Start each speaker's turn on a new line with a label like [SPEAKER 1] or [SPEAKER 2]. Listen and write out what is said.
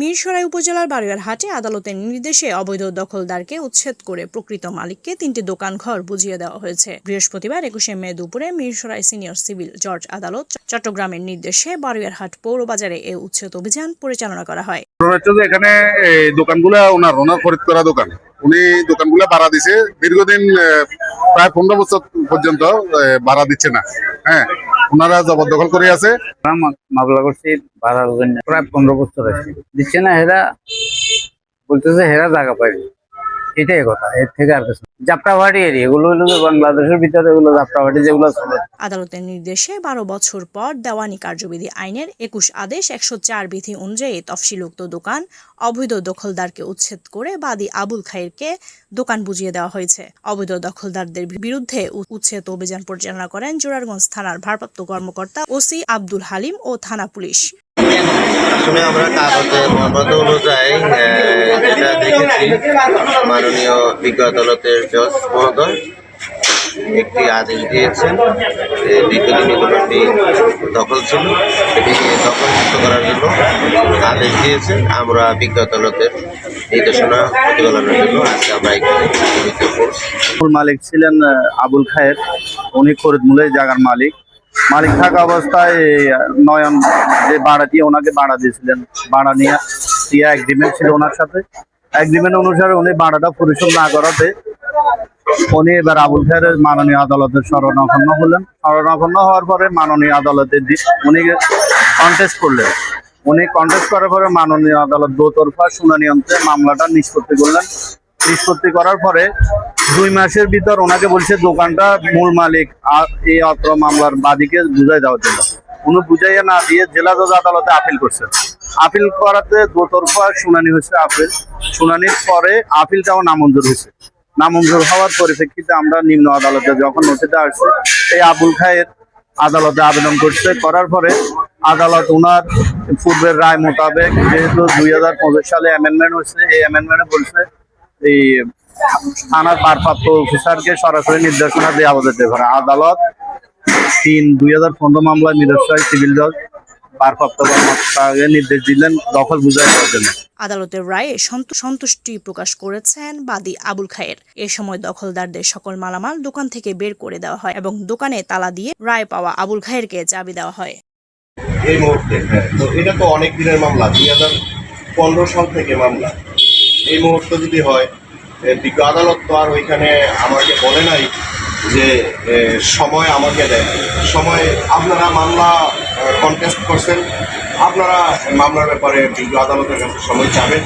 [SPEAKER 1] মিরসরাই উপজেলার বারুইয়ারহাটে আদালতের নির্দেশে অবৈধ দখলদারকে উচ্ছেদ করে প্রকৃত মালিককে 3টি দোকানঘর বুঝিয়ে দেওয়া হয়েছে। বৃহস্পতিবার 21 মে দুপুরে মিরসরাই সিনিয়র সিভিল জজ আদালত চট্টগ্রামের নির্দেশে বারুইয়ারহাট পৌর বাজারে এই উচ্ছেদ অভিযান পরিচালনা করা হয়।
[SPEAKER 2] এখানে দোকানগুলো ওনার খরিদ করা দোকান, উনি দোকানগুলো ভাড়া দিছে দীর্ঘদিন, প্রায় 15 বছর পর্যন্ত ভাড়া দিচ্ছে না। হ্যাঁ, ওনারা জবরদখল করে আছে।
[SPEAKER 3] মামলা করছি ভাড়ার জন্য, প্রায় 15 বছর আছে, দিচ্ছে না। হেরা বলতেছে হেরা জায়গা পাইবে, এটাই কথা। এর থেকে আর কিছু যাত্রাবাড়ি এরিয়া এগুলো হলো বাংলাদেশের ভিতরে, এগুলো যাত্রাবাড়ি যেগুলো চলে।
[SPEAKER 1] আদালতের নির্দেশে 12 বছর পর দেওয়ানি কার্যবিধি আইনের 21 আদেশ 104 বিধি অনুযায়ী তফসিলুক্ত দোকান অবৈধ দখলদারকে উচ্ছেদ করে বাদী আবুল খায়েরকে দোকান বুঝিয়ে দেওয়া হয়েছে। অবৈধ দখলদারদের বিরুদ্ধে উচ্ছেদ অভিযান পরিচালনা করেন জোরারগঞ্জ থানার ভারপ্রাপ্ত কর্মকর্তা ওসি আব্দুল হালিম ও থানা পুলিশ।
[SPEAKER 4] আসলে আমরা কাগজের মত অনুযায়ী যেটা দেখেছি, মাননীয় বিজ্ঞ আদালতের জজ মহোদয় একটি আদেশ দিয়েছেন। দীর্ঘদিন এগুলোটি দখল ছিল, এটি দখলমুক্ত করার জন্য আদেশ দিয়েছেন। আমরা বিজ্ঞ আদালতের নির্দেশনা প্রতিপালনের জন্য আজকে আমরা এখানে
[SPEAKER 3] মূল মালিক ছিলেন আবুল খায়ের, উনি খরিদমূলের জায়গার মালিক থাকা অবস্থায় নয়ন যে ভাড়া দিয়ে ওনাকে ভাড়া দিয়েছিলেন, ভাড়া নিয়ে এগ্রিমেন্ট ছিল ওনার সাথে। এগ্রিমেন্ট অনুসারে উনি ভাড়াটা পরিশোধ না করাতে উনি এবার আবুল খায়ের মাননীয় আদালতের শরণাপন্ন হলেন। শরণাপন্ন হওয়ার পরে মাননীয় আদালতে উনি কন্টেস্ট করলেন। উনি কন্টেস্ট করার পরে মাননীয় আদালত দোতরফা শুনানি অন্তে মামলাটা নিষ্পত্তি করলেন। নিষ্পত্তি করার পরে 2 মাসের ভিতর ওনাকে বলছে দোকানটা মূল মালিক এই অত্র মামলার বাদীকে বুঝাই দেওয়ার জন্য। উনি বুঝাইয়া না দিয়ে জেলা জজ আদালতে আপিল করছেন। আপিল করাতে দোতরফা শুনানি হয়েছে। শুনানির পরে আপিলটাও নামঞ্জুর হয়েছে। নামঞ্জুর হওয়ার পরিপ্রেক্ষিতে আমরা নিম্ন আদালতে যখন নথিটা আসছে, এই আবুল খায়ের আদালতে আবেদন করছে। করার পরে আদালত ওনার পূর্বের রায় মোতাবেক, যেহেতু 2025 সালে অ্যামেন্ডমেন্ট হয়েছে, এই অ্যামেন্ডমেন্টে বলছে এই থানার ভারপ্রাপ্ত অফিসারকে সরাসরি নির্দেশনা দেওয়া যেতে পারে। আদালত 3/2015 মামলায় মিরসরাই সিভিল জজ ভারপ্রাপ্ত কর্মকর্তাকে নির্দেশ দিলেন দখল বুঝাই দেওয়ার জন্য।
[SPEAKER 1] আদালতের রায়ে সন্তুষ্টি প্রকাশ করেছেন বাদী আবুল খায়ের। এ সময় দখলদারদের সকল মালামাল দোকান থেকে বের করে দেওয়া হয় এবং দোকানে তালা দিয়ে রায় পাওয়া আবুল খায়েরকে চাবি দেওয়া হয়।
[SPEAKER 5] এই মুহূর্তে তো এটা তো অনেক দিনের মামলা, 2015 সাল থেকে মামলা। এই মুহূর্তে যদি হয়, বিজ্ঞ আদালত তো আর ওইখানে আমাকে বলে নাই যে সময় আমাকে দেয়। সময় আপনারা মামলা কন্টেস্ট করছেন, আপনারা মামলার ব্যাপারে বিজ্ঞ আদালতের কাছে সময় চাবেন।